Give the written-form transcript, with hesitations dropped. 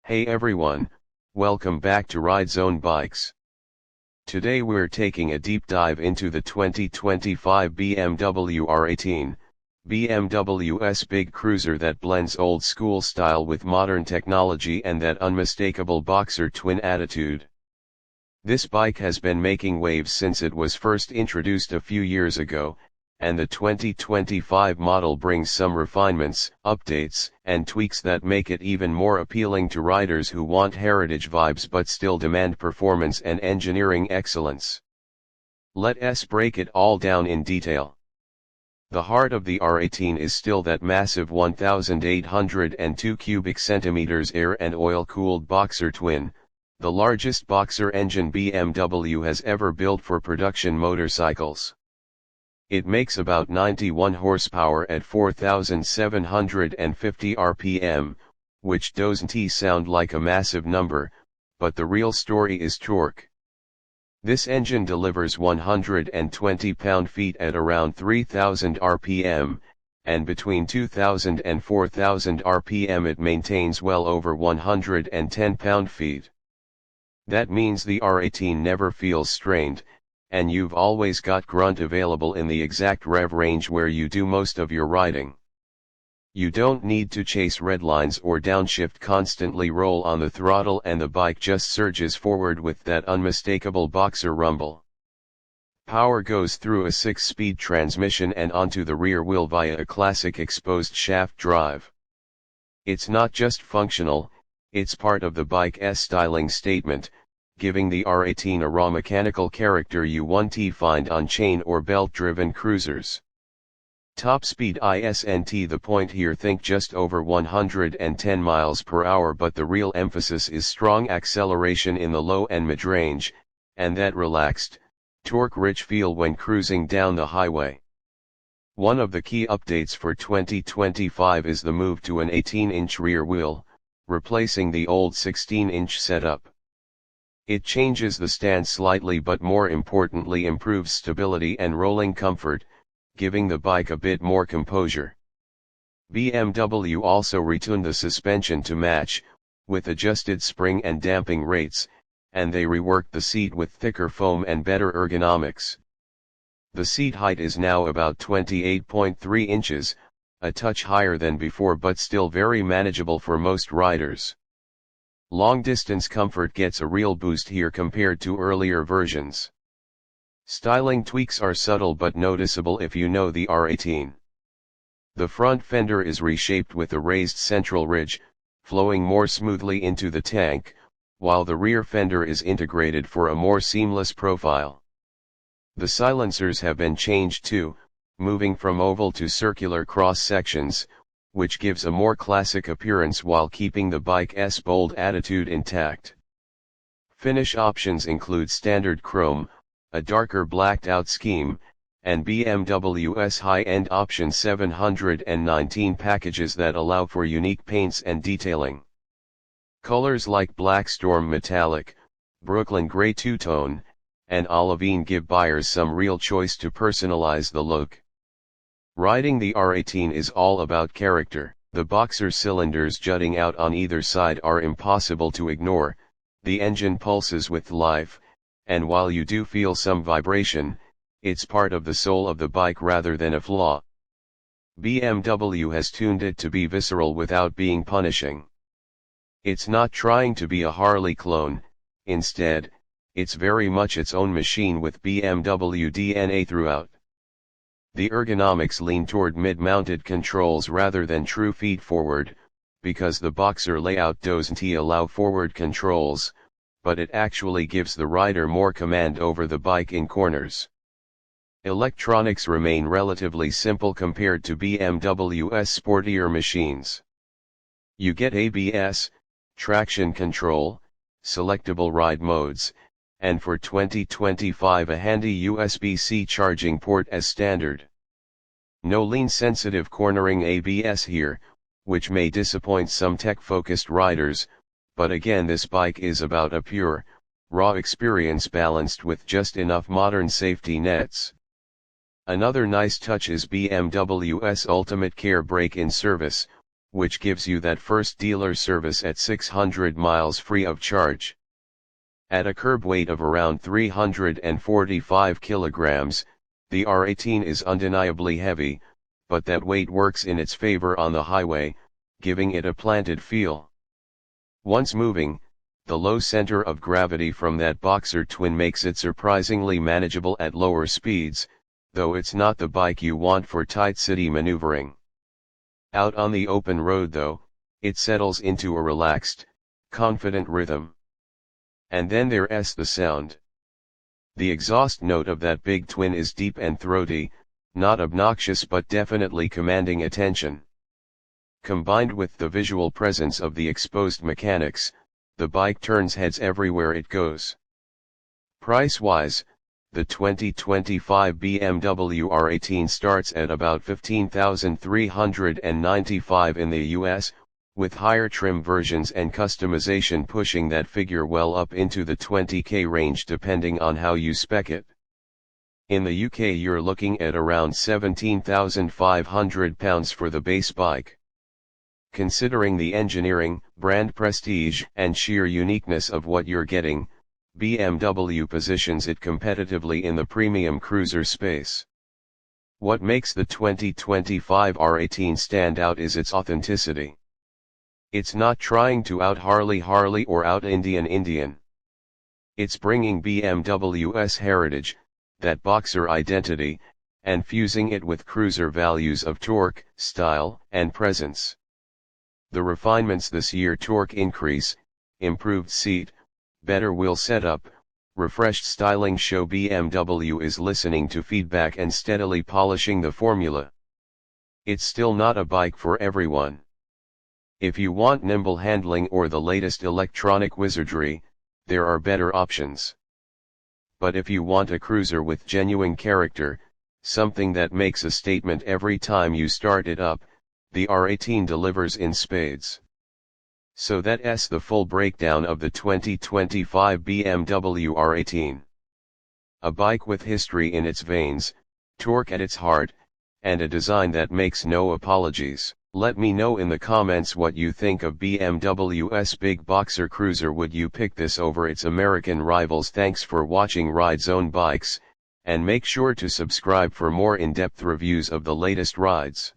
Hey everyone, welcome back to Ride Zone Bikes. Today we're taking a deep dive into the 2025 BMW R18, BMW's big cruiser that blends old school style with modern technology and that unmistakable boxer twin attitude. This bike has been making waves since it was first introduced a few years ago, and the 2025 model brings some refinements, updates, and tweaks that make it even more appealing to riders who want heritage vibes but still demand performance and engineering excellence. Let's break it all down in detail. The heart of the R18 is still that massive 1,802 cubic centimeters air and oil-cooled boxer twin, the largest boxer engine BMW has ever built for production motorcycles. It makes about 91 horsepower at 4,750 RPM, which doesn't sound like a massive number, but the real story is torque. This engine delivers 120 pound-feet at around 3,000 RPM, and between 2,000 and 4,000 RPM it maintains well over 110 pound-feet. That means the R18 never feels strained, and you've always got grunt available in the exact rev range where you do most of your riding. You don't need to chase redlines or downshift, constantly roll on the throttle, and the bike just surges forward with that unmistakable boxer rumble. Power goes through a 6-speed transmission and onto the rear wheel via a classic exposed shaft drive. It's not just functional, it's part of the bike's styling statement, giving the R18 a raw mechanical character you won't find on chain or belt-driven cruisers. Top speed isn't the point here, think just over 110 miles per hour, but the real emphasis is strong acceleration in the low and mid-range, and that relaxed, torque-rich feel when cruising down the highway. One of the key updates for 2025 is the move to an 18-inch rear wheel, replacing the old 16-inch setup. It changes the stance slightly, but more importantly improves stability and rolling comfort, giving the bike a bit more composure. BMW also retuned the suspension to match, with adjusted spring and damping rates, and they reworked the seat with thicker foam and better ergonomics. The seat height is now about 28.3 inches, a touch higher than before but still very manageable for most riders. Long-distance comfort gets a real boost here compared to earlier versions. Styling tweaks are subtle but noticeable if you know the R18. The front fender is reshaped with a raised central ridge, flowing more smoothly into the tank, while the rear fender is integrated for a more seamless profile. The silencers have been changed too, moving from oval to circular cross sections, which gives a more classic appearance while keeping the bike's bold attitude intact. Finish options include standard chrome, a darker blacked-out scheme, and BMW's high-end option 719 packages that allow for unique paints and detailing. Colors like Black Storm Metallic, Brooklyn Gray Two-Tone, and Olivine give buyers some real choice to personalize the look. Riding the R18 is all about character. The boxer cylinders jutting out on either side are impossible to ignore, the engine pulses with life, and while you do feel some vibration, it's part of the soul of the bike rather than a flaw. BMW has tuned it to be visceral without being punishing. It's not trying to be a Harley clone, instead, it's very much its own machine with BMW DNA throughout. The ergonomics lean toward mid-mounted controls rather than true feed-forward, because the boxer layout doesn't allow forward controls, but it actually gives the rider more command over the bike in corners. Electronics remain relatively simple compared to BMW's sportier machines. You get ABS, traction control, selectable ride modes, and for 2025 a handy USB-C charging port as standard. No lean-sensitive cornering ABS here, which may disappoint some tech-focused riders, but again this bike is about a pure, raw experience balanced with just enough modern safety nets. Another nice touch is BMW's Ultimate Care Brake in service, which gives you that first dealer service at 600 miles free of charge. At a curb weight of around 345 kilograms, the R18 is undeniably heavy, but that weight works in its favor on the highway, giving it a planted feel. Once moving, the low center of gravity from that boxer twin makes it surprisingly manageable at lower speeds, though it's not the bike you want for tight city maneuvering. Out on the open road though, it settles into a relaxed, confident rhythm. And then there's the sound. The exhaust note of that big twin is deep and throaty, not obnoxious but definitely commanding attention. Combined with the visual presence of the exposed mechanics, the bike turns heads everywhere it goes. Price-wise, the 2025 BMW R18 starts at about $15,395 in the US, with higher trim versions and customization pushing that figure well up into the $20,000 range depending on how you spec it. In the UK you're looking at around £17,500 for the base bike. Considering the engineering, brand prestige, and sheer uniqueness of what you're getting, BMW positions it competitively in the premium cruiser space. What makes the 2025 R18 stand out is its authenticity. It's not trying to out Harley or out Indian. It's bringing BMW's heritage, that boxer identity, and fusing it with cruiser values of torque, style, and presence. The refinements this year: torque increase, improved seat, better wheel setup, refreshed styling show BMW is listening to feedback and steadily polishing the formula. It's still not a bike for everyone. If you want nimble handling or the latest electronic wizardry, there are better options. But if you want a cruiser with genuine character, something that makes a statement every time you start it up, the R18 delivers in spades. So that's the full breakdown of the 2025 BMW R18. A bike with history in its veins, torque at its heart, and a design that makes no apologies. Let me know in the comments what you think of BMW's big boxer cruiser. Would you pick this over its American rivals? Thanks for watching Ride Zone Bikes, and make sure to subscribe for more in-depth reviews of the latest rides.